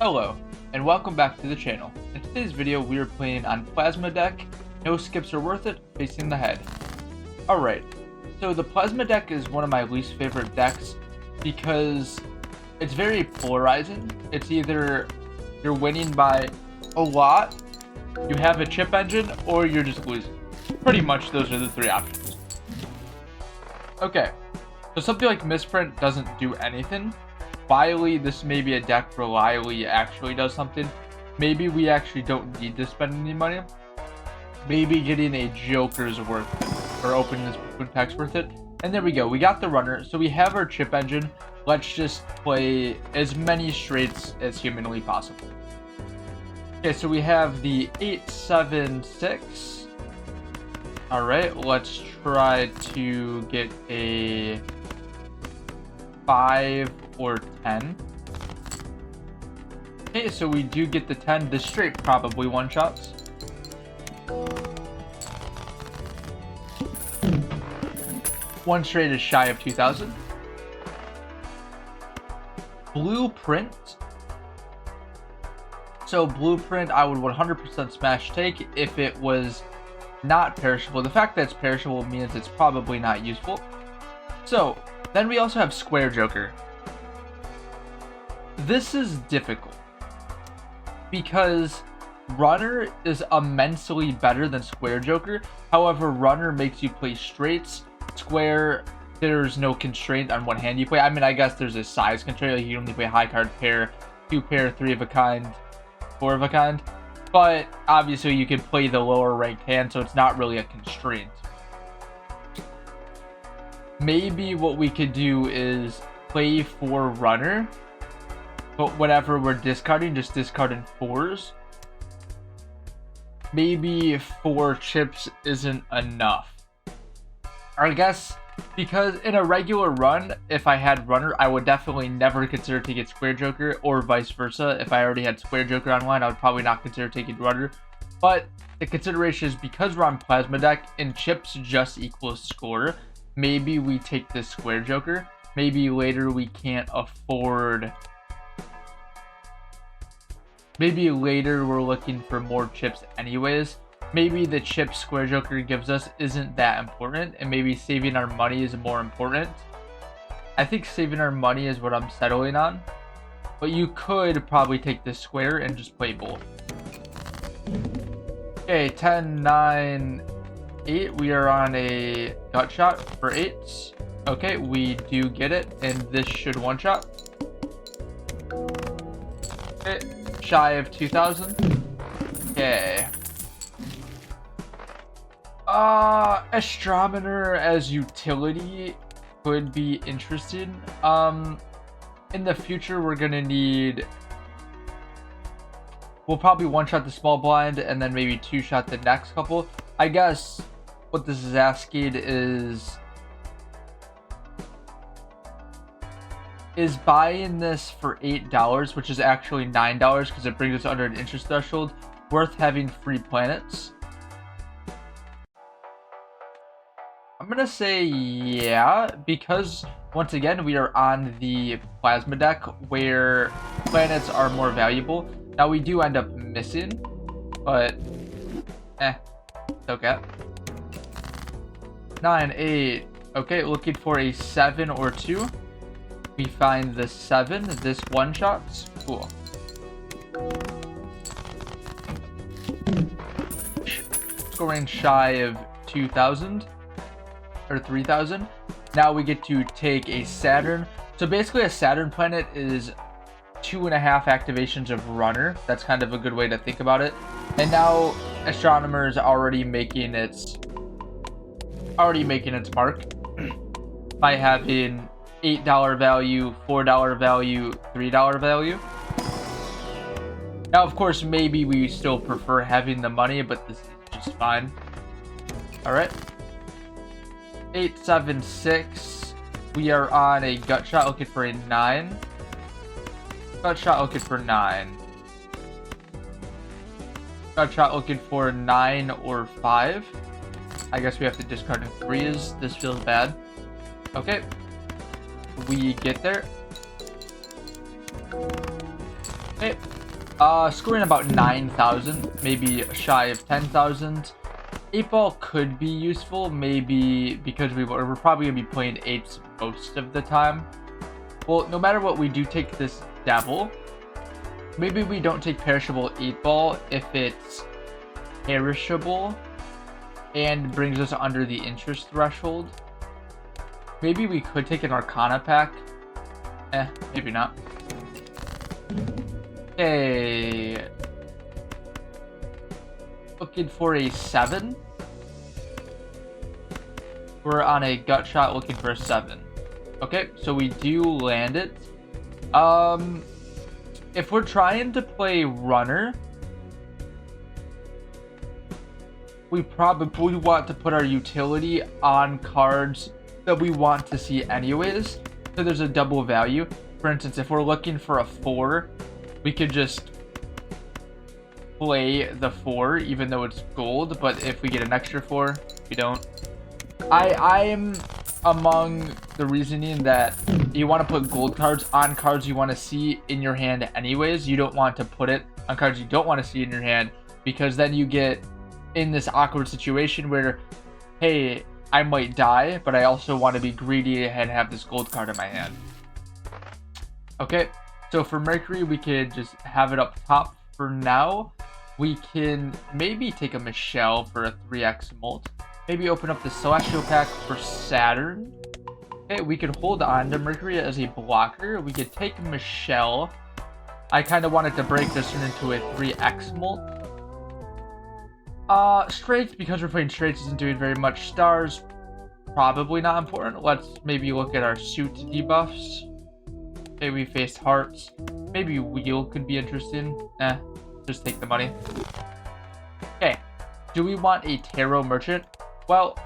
Hello, and welcome back to the channel. In today's video, we are playing on Plasma deck. No skips are worth it, facing the head. Alright, so the Plasma deck is one of my least favorite decks because it's very polarizing. It's either you're winning by a lot, you have a chip engine, or you're just losing. Pretty much those are the three options. Okay, so something like Misprint doesn't do anything. Wily, this may be a deck where Wily actually does something. Maybe we actually don't need to spend any money. Maybe getting a Joker's worth it, or opening this food pack's worth it. And there we go, we got the runner. So we have our chip engine. Let's just play as many straights as humanly possible. Okay, so we have the 8-7-6. Alright, let's try to get a 5 or 10. Okay, so we do get the 10. The straight probably one-shots. One straight is shy of 2,000. Blueprint. So Blueprint, I would 100% smash take if it was not perishable. The fact that it's perishable means it's probably not useful. So then we also have Square Joker. This is difficult because Runner is immensely better than Square Joker. However, Runner makes you play straights. Square, there's no constraint on what hand you play. I mean, I guess there's a size constraint. Like you only play high card pair, 2 pair, 3 of a kind, 4 of a kind. But obviously you can play the lower ranked hand, so it's not really a constraint. Maybe what we could do is play for Runner, but whatever we're discarding, just discard in 4s. Maybe 4 chips isn't enough. I guess because in a regular run, if I had Runner, I would definitely never consider taking Square Joker, or vice versa. If I already had Square Joker online, I would probably not consider taking Runner. But the consideration is because we're on Plasma deck and chips just equals score, maybe we take this Square Joker. Maybe later we can't afford... Maybe later we're looking for more chips anyways. Maybe the chip Square Joker gives us isn't that important, and maybe saving our money is more important. I think saving our money is what I'm settling on. But you could probably take this square and just play both. Okay, 10, 9, 8. We are on a gut shot for 8s. Okay, we do get it, and this should one-shot. Okay, shy of 2,000. Okay. Astrometer as utility could be interesting. In the future, we're gonna need... We'll probably one-shot the small blind and then maybe two-shot the next couple. I guess what this is asking is buying this for $8, which is actually $9 because it brings us under an interest threshold, worth having free planets? I'm gonna say yeah, because once again we are on the Plasma deck where planets are more valuable. Now we do end up missing, but it's okay. 9, 8. Okay, looking for a 7 or 2. We find the 7. This one shots. Cool. Scoring shy of 2,000 or 3,000. Now we get to take a Saturn. So basically a Saturn planet is 2.5 activations of Runner. That's kind of a good way to think about it. And now Astronomer is already making its mark by having $8 value, $4 value, $3 value. Now, of course, maybe we still prefer having the money, but this is just fine. All right. 8-7-6. We are on a gut shot looking for a 9. Gut shot looking for 9. Gut shot looking for 9 or 5. I guess we have to discard in 3s. This feels bad. Okay. We get there. Okay, Scoring about 9,000, maybe shy of 10,000. 8-ball could be useful, maybe because we're probably going to be playing 8s most of the time. Well, no matter what, we do take this devil. Maybe we don't take perishable 8-ball if it's perishable and brings us under the interest threshold. Maybe we could take an Arcana pack. Maybe not. Okay. Looking for a 7. We're on a gut shot looking for a 7. Okay, so we do land it. If we're trying to play runner, we probably want to put our utility on cards that we want to see anyways, so there's a double value. For instance, if we're looking for a 4, we could just play the 4 even though it's gold, but if we get an extra 4, we don't. I am among the reasoning that you want to put gold cards on cards you want to see in your hand anyways. You don't want to put it on cards you don't want to see in your hand, because then you get in this awkward situation where, hey, I might die, but I also want to be greedy and have this gold card in my hand. Okay, so for Mercury, we could just have it up top for now. We can maybe take a Michelle for a 3x mult. Maybe open up the Celestial pack for Saturn. Okay, we could hold on to Mercury as a blocker. We could take Michelle. I kind of wanted to break this one into a 3x mult. Straights, because we're playing straights, isn't doing very much. Stars, probably not important. Let's maybe look at our suit debuffs. Okay, we faced hearts. Maybe wheel could be interesting. Just take the money. Okay, do we want a tarot merchant? Well,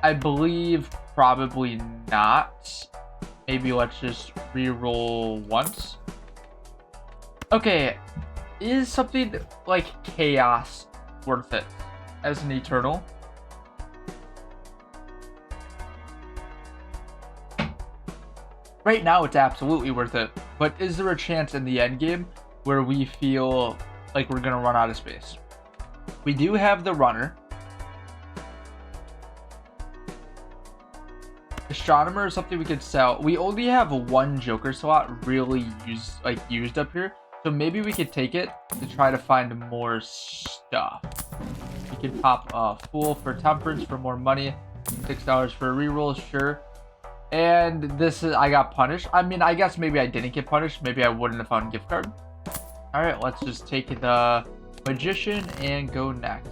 I believe probably not. Maybe let's just re-roll once. Okay, is something like chaos worth it as an eternal? Right now it's absolutely worth it, but is there a chance in the end game where we feel like we're gonna run out of space? We do have the runner. Astronomer is something we could sell. We only have one Joker slot really used up here, so maybe we could take it to try to find more stuff. We could pop a Fool for Temperance for more money, $6 for a reroll, sure. And this is, I got punished. I mean, I guess maybe I didn't get punished. Maybe I wouldn't have found a gift card. All right, let's just take the Magician and go next.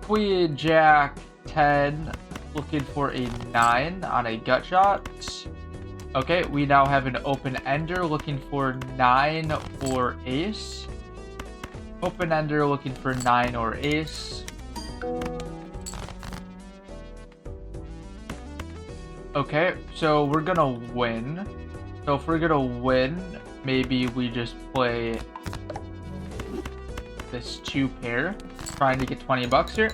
Queen, Jack, 10. Looking for a 9 on a gut shot. Okay, we now have an open ender looking for 9 or ace. Open ender looking for 9 or ace. Okay, so we're gonna win. So if we're gonna win, maybe we just play this 2 pair, trying to get 20 bucks here.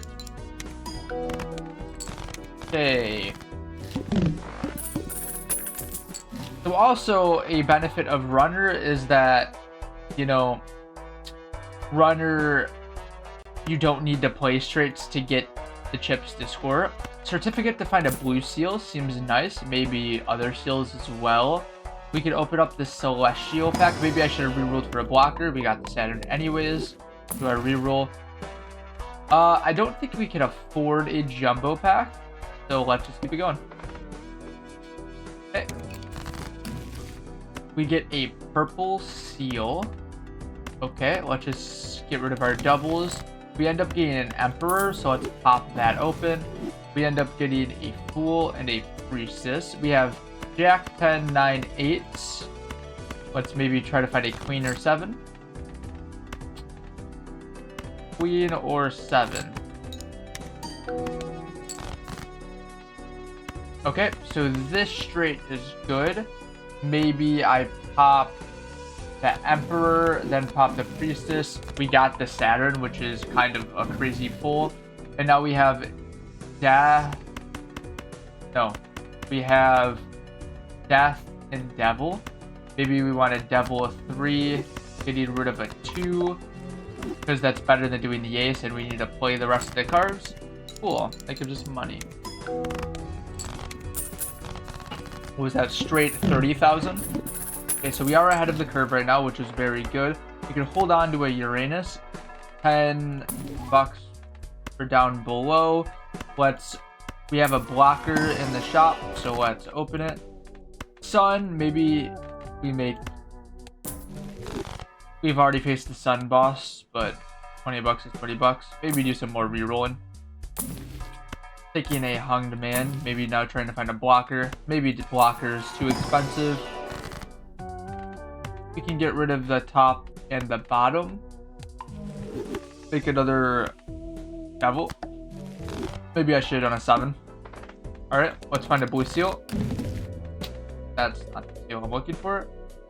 Okay. So also a benefit of runner is that, you know, runner, you don't need to play straights to get the chips to score. Certificate to find a blue seal seems nice. Maybe other seals as well. We could open up the Celestial pack. Maybe I should have rerolled for a blocker. We got the Saturn anyways. Do our reroll. I don't think we can afford a jumbo pack, so let's just keep it going. Okay. We get a purple seal. Okay, let's just get rid of our doubles. We end up getting an Emperor, so let's pop that open. We end up getting a Fool and a Priestess. We have Jack, 10, 9, 8. Let's maybe try to find a Queen or 7. Queen or 7. Okay, so this straight is good. Maybe I pop the Emperor, then pop the Priestess. We got the Saturn, which is kind of a crazy pull. And now we have we have Death and Devil. Maybe we want a Devil 3 getting rid of a 2 because that's better than doing the ace, and we need to play the rest of the cards. Cool, that gives us money. What was that? Straight 30,000. Okay, so we are ahead of the curve right now, which is very good. We can hold on to a Uranus. 10 bucks for down below. We have a blocker in the shop, so let's open it. Sun, maybe we make... We've already faced the Sun boss, but 20 bucks is 20 bucks. Maybe do some more rerolling. Taking a hunged man. Maybe now trying to find a blocker. Maybe the blocker is too expensive. We can get rid of the top and the bottom. Take another devil. Maybe I should on a 7. Alright, let's find a blue seal. That's not the seal I'm looking for.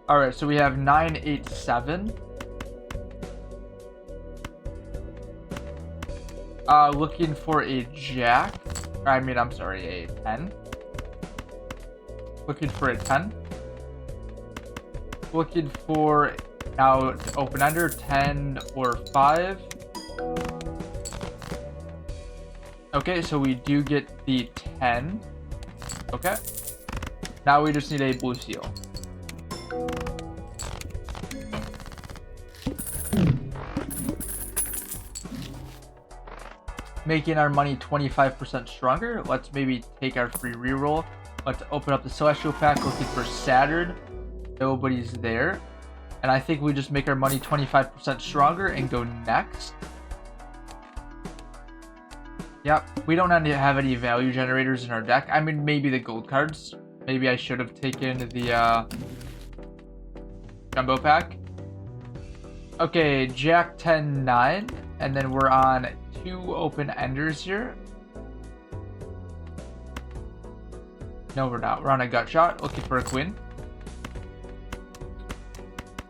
Alright, so we have 9, 8, 7. Looking for a jack. I'm sorry, a 10. Looking for a 10. Looking for, now open under 10 or 5. Okay, so we do get the 10. Okay. Now we just need a blue seal. Making our money 25% stronger. Let's maybe take our free reroll. Let's open up the Celestial Pack looking for Saturn. Nobody's there. And I think we just make our money 25% stronger and go next. Yep, we don't have any value generators in our deck. I mean, maybe the gold cards. Maybe I should have taken the jumbo pack. Okay, Jack 10, 9. And then we're on 2 open enders here. No, we're not. We're on a gut shot. Looking for a queen.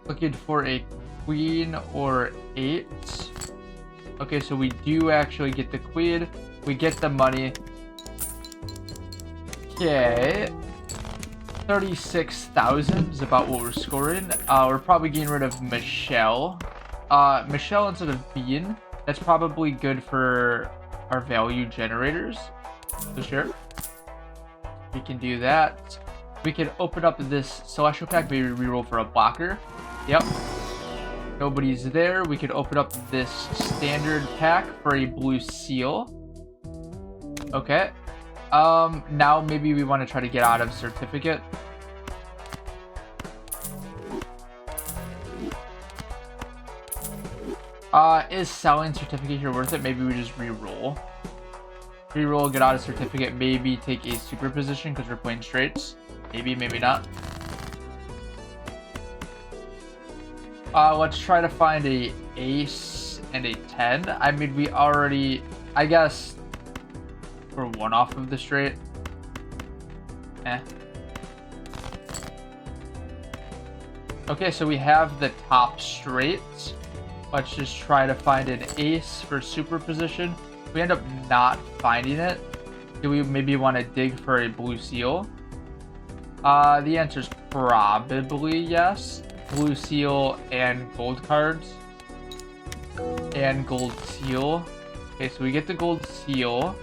Looking for a queen or 8. Okay, so we do actually get the queen. We get the money. Okay. 36,000 is about what we're scoring. We're probably getting rid of Michelle. Michelle instead of Bean. That's probably good for our value generators. For sure. We can do that. We can open up this Celestial Pack, maybe reroll for a blocker. Yep. Nobody's there. We could open up this standard pack for a blue seal. Okay. Now maybe we want to try to get out of certificate. Is selling certificate here worth it? Maybe we just re-roll. Re-roll, get out of certificate, maybe take a super position because we're playing straights. Maybe, maybe not. Let's try to find a ace and a 10. I mean, we already, I guess, we're 1 off of the straight. Okay, so we have the top straights. Let's just try to find an ace for super position. If we end up not finding it, do we maybe want to dig for a blue seal? The answer is probably yes. Blue seal and gold cards. And gold seal. Okay, so we get the gold seal.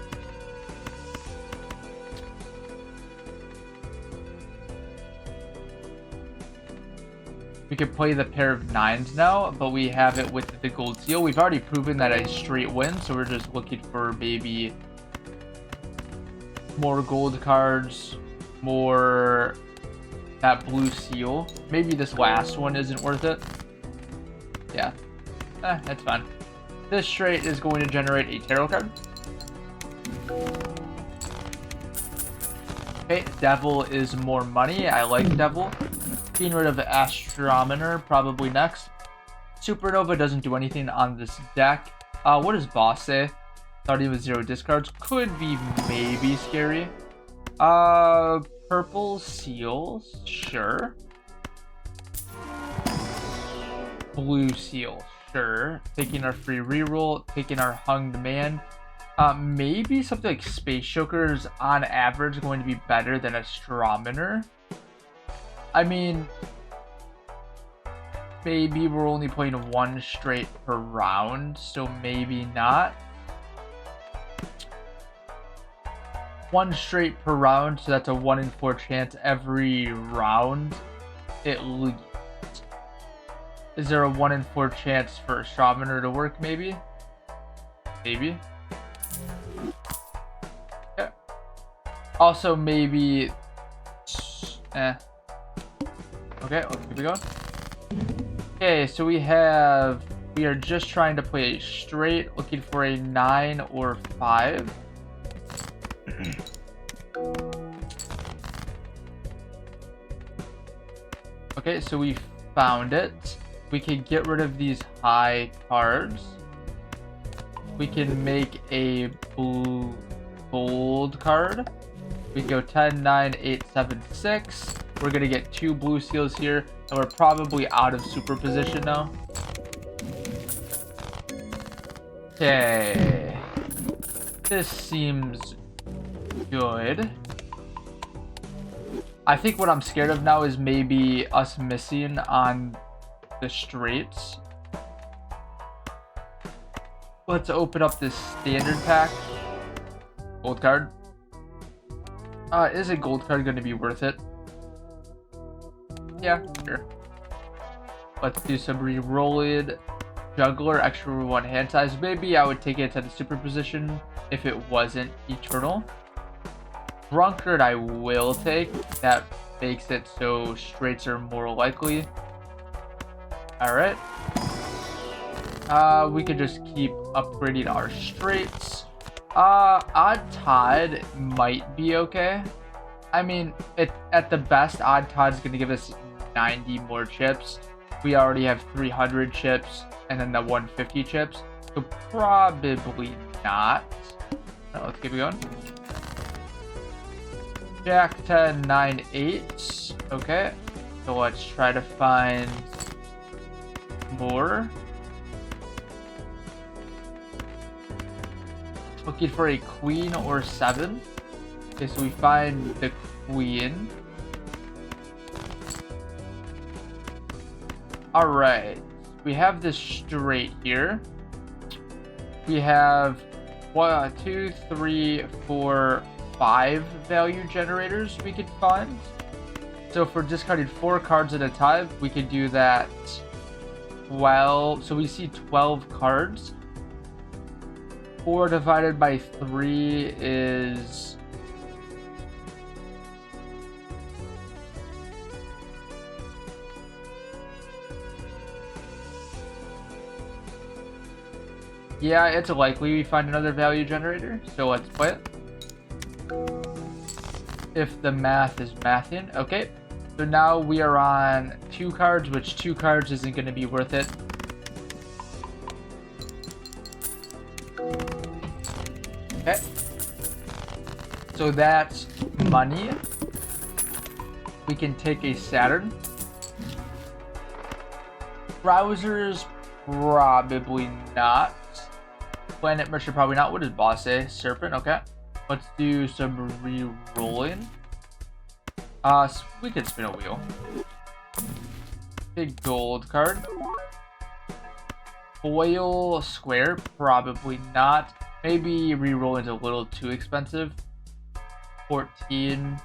We could play the pair of 9s now, but we have it with the gold seal. We've already proven that a straight win, so we're just looking for maybe more gold cards, more that blue seal. Maybe this last one isn't worth it. Yeah, that's fine. This straight is going to generate a tarot card. Okay, Devil is more money. I like Devil. Getting rid of the Astrometer, probably next. Supernova doesn't do anything on this deck. What does Boss say? Starting with 0 discards. Could be maybe scary. Purple seals, sure. Blue seal, sure. Taking our free reroll, taking our hunged man. Maybe something like Space Joker is on average going to be better than Astrometer. I mean, maybe we're only playing one straight per round, so maybe not. One straight per round, so that's a 1 in 4 chance every round at least. Is there a 1 in 4 chance for a Shaminer to work, maybe? Maybe. Yeah. Also, maybe... Okay, let's keep it going. Okay, so we are just trying to play a straight, looking for a 9 or 5. Okay, so we found it. We can get rid of these high cards. We can make a blue gold card. We go 10, 9, 8, 7, 6. We're gonna get 2 blue seals here, and we're probably out of superposition now. Okay. This seems good. I think what I'm scared of now is maybe us missing on the straights. Let's open up this standard pack. Gold card. Is a gold card going to be worth it? Yeah, sure. Let's do some re-rolling. Juggler, extra 1 hand size. Maybe I would take it to the superposition if it wasn't eternal. Drunkard I will take. That makes it so straights are more likely. Alright. We could just keep upgrading our straights. Odd Tide might be okay. I mean, at the best, Odd Tide's gonna give us 90 more chips. We already have 300 chips, and then the 150 chips. So probably not. Let's keep it going. Jack 10, 9, 8. Okay. So let's try to find more. Looking for a queen or 7. Okay, so we find the queen. Alright. We have this straight here. We have 1, 2, 3, 4, 5 value generators we could find. So if we're discarding 4 cards at a time, we could do that 12. So we see 12 cards. 4 divided by 3 is... Yeah, it's likely we find another value generator, so let's play it. If the math is mathing. Okay, so now we are on 2 cards, which 2 cards isn't going to be worth it. Okay. So that's money. We can take a Saturn. Browsers, probably not. Planet Merchant, probably not. What does boss say? Serpent, okay. Let's do some re-rolling. We could spin a wheel. Big gold card. Foil square, probably not. Maybe re-rolling's a little too expensive. 14.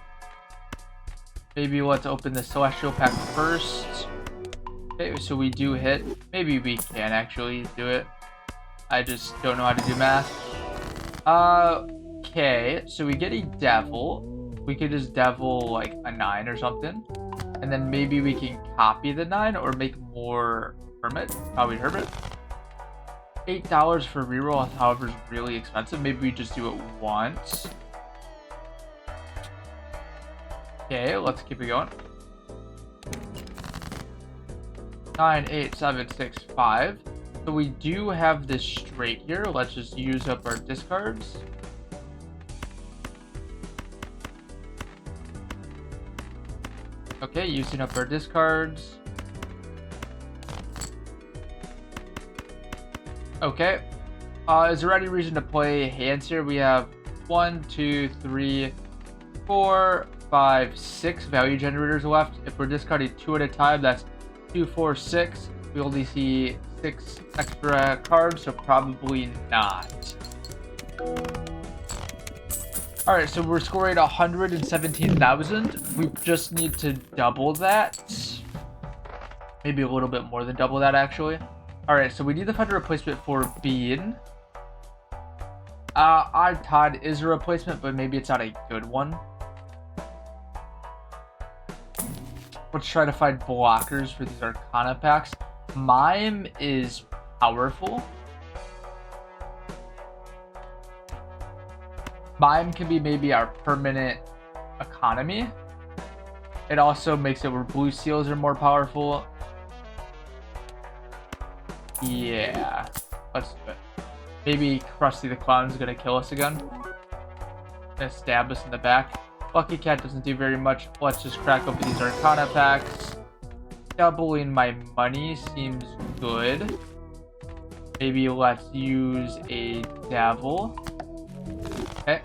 Maybe let's open the Celestial Pack first. Okay, so we do hit. Maybe we can actually do it. I just don't know how to do math. Okay, so we get a devil. We could just devil like a 9 or something. And then maybe we can copy the 9 or make more hermit. Probably hermit. $8 for reroll, however, is really expensive. Maybe we just do it once. Okay, let's keep it going. 9, 8, 7, 6, 5. So we do have this straight here. Let's just use up our discards. Okay, using up our discards. Okay. Is there any reason to play hands here? We have 1, 2, 3, 4, 5, 6 value generators left. If we're discarding 2 at a time, that's 2, 4, 6. We only see 6 extra cards, so probably not. Alright, so we're scoring 117,000. We just need to double that. Maybe a little bit more than double that, actually. Alright, so we need to find a replacement for Bean. Odd Todd is a replacement, but maybe it's not a good one. Let's try to find blockers for these Arcana packs. Mime is powerful. Mime can be maybe our permanent economy. It also makes it where blue seals are more powerful. Yeah, let's do it. Maybe Krusty the Clown's gonna kill us again. Gonna stab us in the back. Lucky Cat doesn't do very much. Let's just crack open these Arcana packs. Doubling my money seems good. Maybe let's use a Devil. Okay,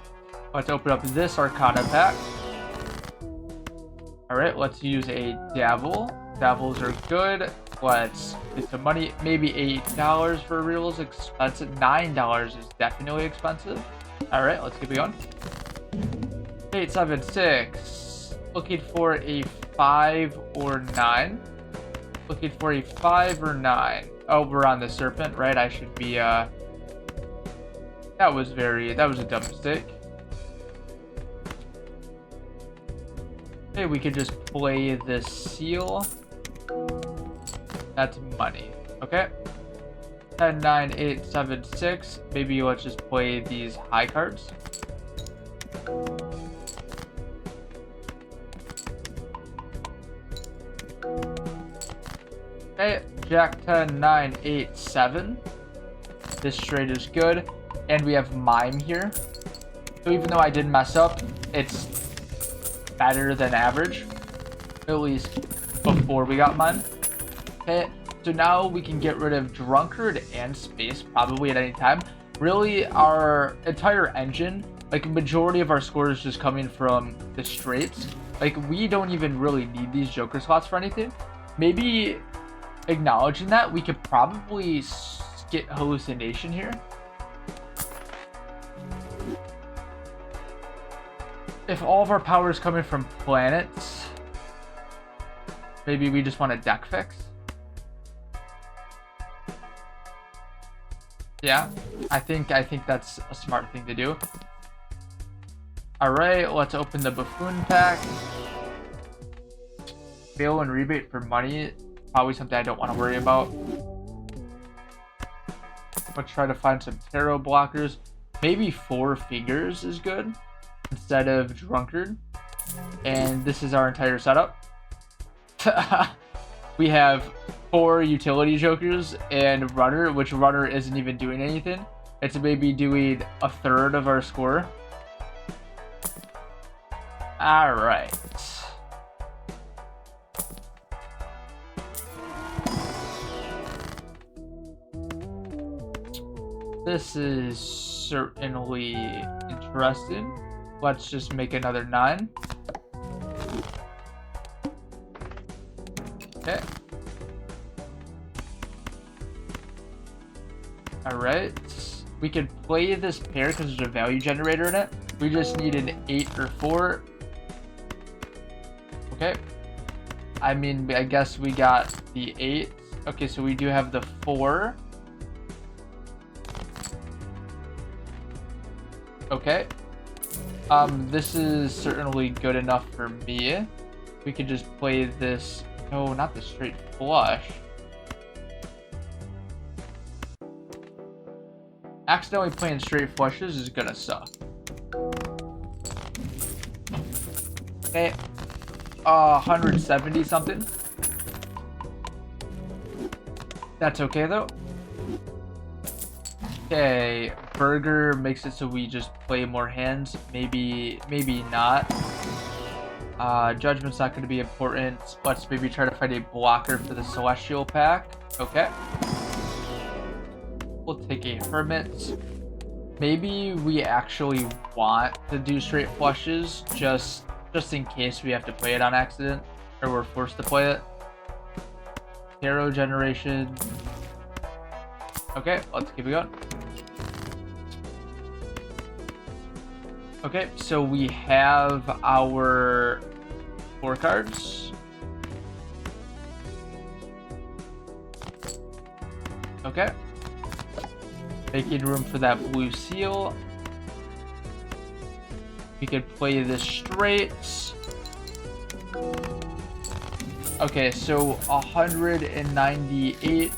let's open up this Arcana pack. Alright, let's use a Devil. Devils are good. Let's get some money. Maybe $8 for a reel is expensive. $9 is definitely expensive. Alright, let's keep it going. 8, 7, 6. Looking for a 5 or 9. Looking for a 5 or 9. Oh, we're on the Serpent, right? I should be, that was a dumb mistake. Okay, we could just play the Seal. That's money. Okay. 10, 9, 8, 7, 6. Maybe let's just play these high cards. Okay, Jack 10, 9, 8, 7. This straight is good. And we have Mime here. So even though I did mess up, it's better than average. At least before we got Mime. Okay, so now we can get rid of Drunkard and Space probably at any time. Really, our entire engine, like a majority of our score is just coming from the straights. Like, we don't even really need these Joker slots for anything. Maybe acknowledging that, we could probably get Hallucination here. If all of our power is coming from planets, maybe we just want a deck fix. Yeah, I think that's a smart thing to do. Alright, let's open the Buffoon pack. Fail and rebate for money. Probably something I don't want to worry about. Let's try to find some tarot blockers. Maybe 4 Fingers is good instead of Drunkard. And this is our entire setup. We have 4 utility jokers and Runner, which Runner isn't even doing anything. It's maybe doing a third of our score. Alright. This is certainly interesting. Let's just make another 9. Okay. Alright. We could play this pair because there's a value generator in it. We just need an 8 or 4. Okay. I mean, I guess we got the 8. Okay, so we do have the 4. Okay. This is certainly good enough for me. We could just play this. No, not the straight flush. Accidentally playing straight flushes is gonna suck. Okay. 170 something. That's okay though. Okay, Burger makes it so we just play more hands. Maybe not. Judgment's not going to be important. Let's maybe try to find a blocker for the Celestial pack. Okay. We'll take a Hermit. Maybe we actually want to do straight flushes just in case we have to play it on accident or we're forced to play it. Tarot generation. Okay, let's keep it going. Okay, so we have our 4 cards. Okay. Making room for that blue seal. We could play this straight. Okay, so 198.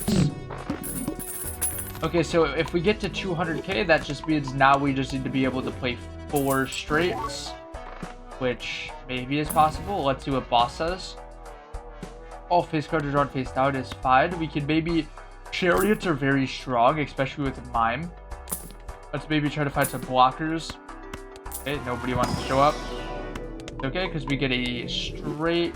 Okay, so if we get to 200k, that just means now we just need to be able to play 4 straights, which maybe is possible. Let's see what boss says. All face cards are drawn face down is fine. We can maybe... Chariots are very strong, especially with Mime. Let's maybe try to find some blockers. Okay, nobody wants to show up. Okay, because we get a straight...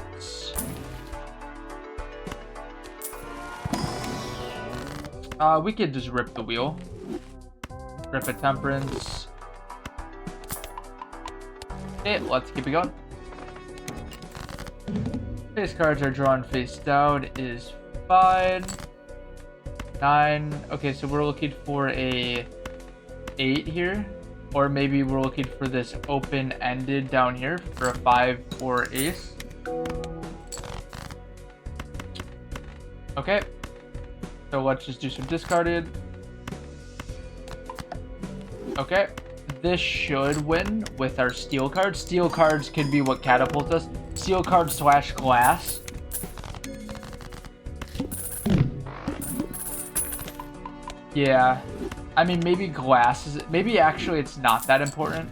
we could just rip the wheel. Rip a temperance. Okay, let's keep it going. Face cards are drawn face down is fine. 9. Okay, so we're looking for a 8 here. Or maybe we're looking for this open-ended down here for a 5 or ace. Okay. So let's just do some discarded. Okay. This should win with our steel cards. Steel cards can be what catapults us. Steel card / glass. Yeah. I mean, maybe glass is... Maybe actually it's not that important.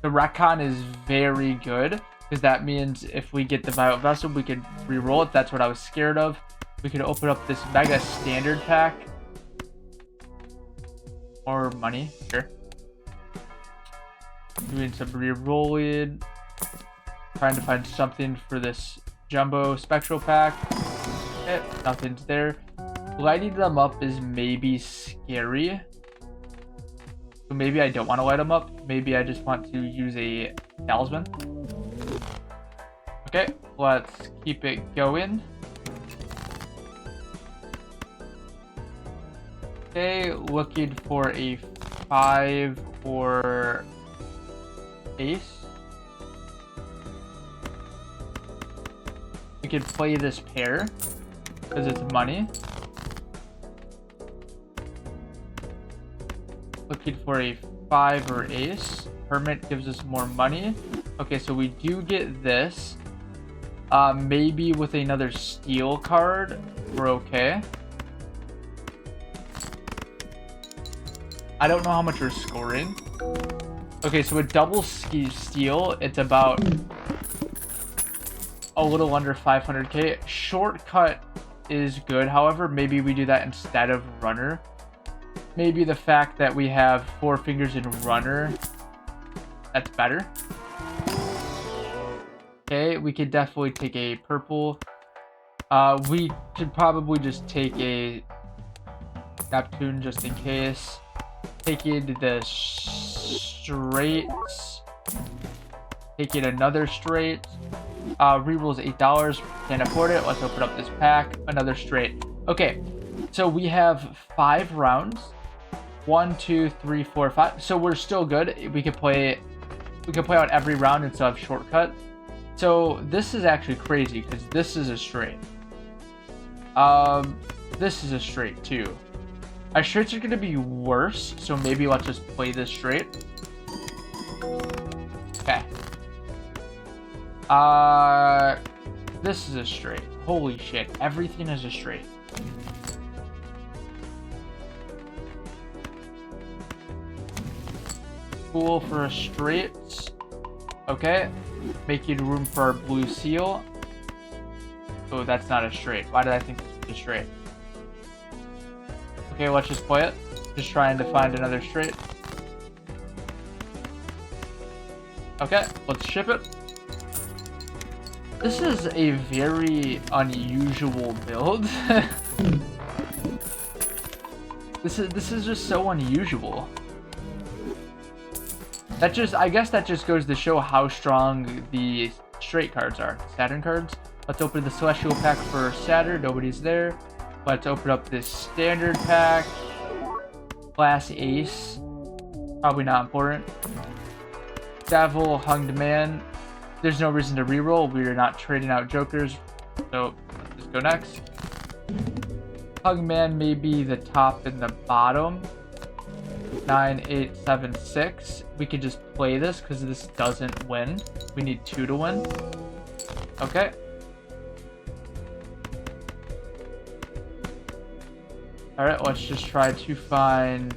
The retcon is very good, because that means if we get the Violet Vessel, we can re-roll it. That's what I was scared of. We could open up this mega standard pack. More money. Sure. Doing some re-rolling. Trying to find something for this jumbo spectral pack. Okay, nothing's there. Lighting them up is maybe scary. So maybe I don't want to light them up. Maybe I just want to use a talisman. Okay, let's keep it going. Okay, looking for a 5 or ace. We could play this pair because it's money. Looking for a 5 or ace. Hermit gives us more money. Okay, so we do get this. Maybe with another steel card, we're okay. I don't know how much we're scoring. Okay, so with double steel, it's about a little under 500k. Shortcut is good. However, maybe we do that instead of runner. Maybe the fact that we have 4 fingers in runner, that's better. Okay, we could definitely take a purple. We could probably just take a Neptune just in case. Taking the straights. Taking another straight. Rerolls $8. Can't afford it. Let's open up this pack. Another straight. Okay, so we have 5 rounds. 1, 2, 3, 4, 5. So we're still good. We could play out every round instead of shortcut. So this is actually crazy because this is a straight. This is a straight too. Our straights are gonna be worse, so maybe let's just play this straight. Okay. This is a straight. Holy shit! Everything is a straight. Cool for a straight. Okay, making room for our blue seal. Oh, that's not a straight. Why did I think this was a straight? Okay, let's just play it. Just trying to find another straight. Okay, let's ship it. This is a very unusual build. This is just so unusual. I guess that just goes to show how strong the straight cards are. Saturn cards. Let's open the Celestial pack for Saturn. Nobody's there. Let's open up this Standard pack. Class Ace. Probably not important. Devil, Hunged Man. There's no reason to reroll. We're not trading out jokers. So let's just go next. Hunged Man may be the top and the bottom. 9, 8, 7, 6. We could just play this because this doesn't win. We need 2 to win. Okay. Alright, let's just try to find...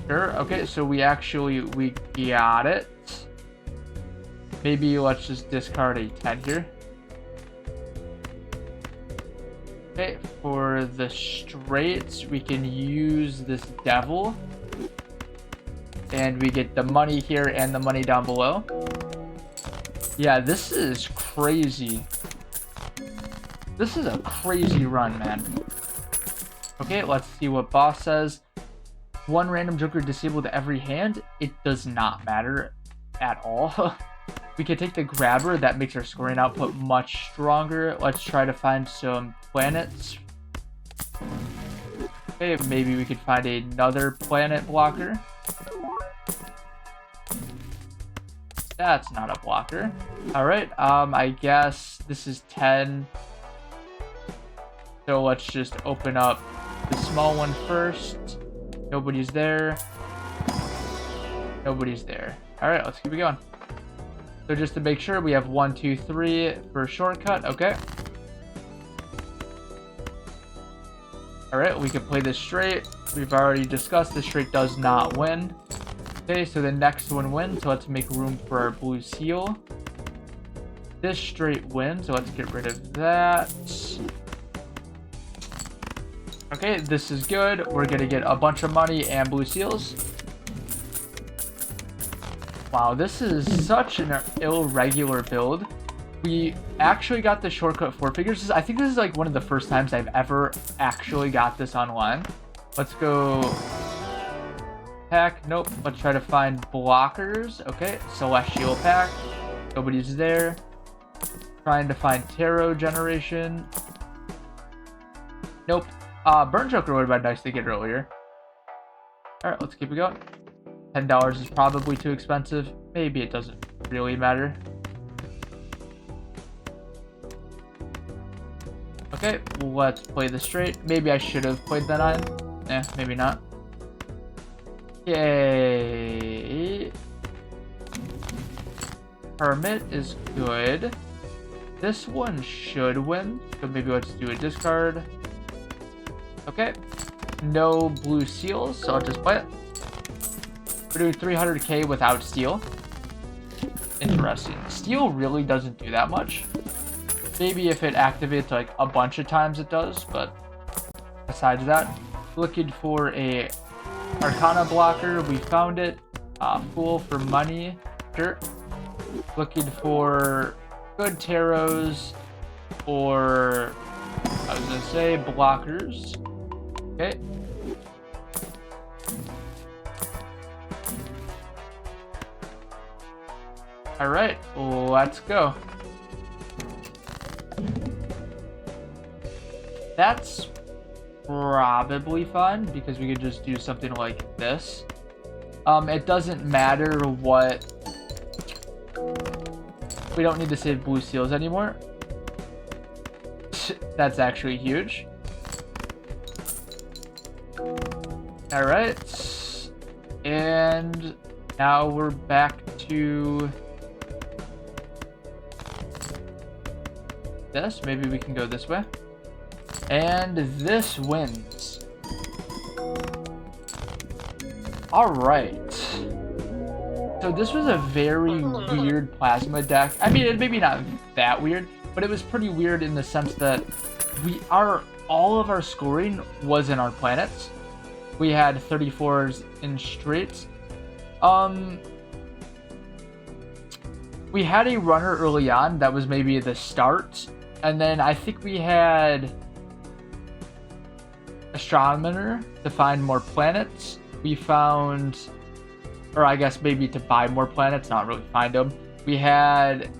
Sure, okay, so we got it. Maybe let's just discard a 10 here. Okay, for the straights, we can use this devil. And we get the money here and the money down below. Yeah, this is crazy. This is a crazy run, man. Okay, let's see what boss says. 1 random joker disabled to every hand. It does not matter at all. We can take the grabber. That makes our scoring output much stronger. Let's try to find some planets. Okay, maybe we could find another planet blocker. That's not a blocker. Alright, I guess this is 10. So let's just open up the small one first. Nobody's there. Nobody's there. Alright, let's keep it going. So just to make sure, we have 1, 2, 3 for a shortcut. Okay. Alright, we can play this straight. We've already discussed the straight does not win. Okay, so the next one wins, so let's make room for our blue seal. This straight wins, so let's get rid of that. Okay, this is good. We're gonna get a bunch of money and blue seals. Wow, this is such an irregular build. We actually got the shortcut 4 figures. I think this is like one of the first times I've ever actually got this online. Let's go pack. Nope. Let's try to find blockers. Okay, Celestial pack. Nobody's there. Trying to find tarot generation. Nope. Burn Joker would have been nice to get earlier. Alright, let's keep it going. $10 is probably too expensive. Maybe it doesn't really matter. Okay, let's play the straight. Maybe I should have played the 9. Maybe not. Yay. Hermit is good. This one should win. So maybe let's do a discard. Okay. No blue seals, so I'll just play it. We're doing 300k without steel. Interesting. Steel really doesn't do that much. Maybe if it activates like a bunch of times it does, but besides that, looking for a Arcana blocker. We found it. Fool for money. Sure. Looking for good tarots or I was gonna say blockers. Okay. All right, let's go. That's probably fun because we could just do something like this. It doesn't matter what. We don't need to save blue seals anymore. That's actually huge. All right, and now we're back to this. Maybe we can go this way. And this wins. All right. So this was a very weird plasma deck. I mean, maybe not that weird, but it was pretty weird in the sense that all of our scoring was in our planets. We had 34s in straights. We had a runner early on that was maybe the start, and then I think we had astronomer to find more planets. We found, or I guess maybe to buy more planets, not really find them. We had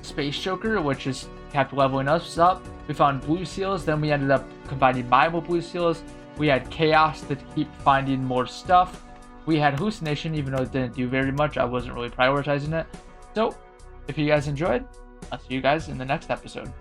Space Joker, which just kept leveling us up. We found blue seals, then we ended up combining mine with blue seals. We had Chaos to keep finding more stuff. We had Hallucination, even though it didn't do very much. I wasn't really prioritizing it. So, if you guys enjoyed, I'll see you guys in the next episode.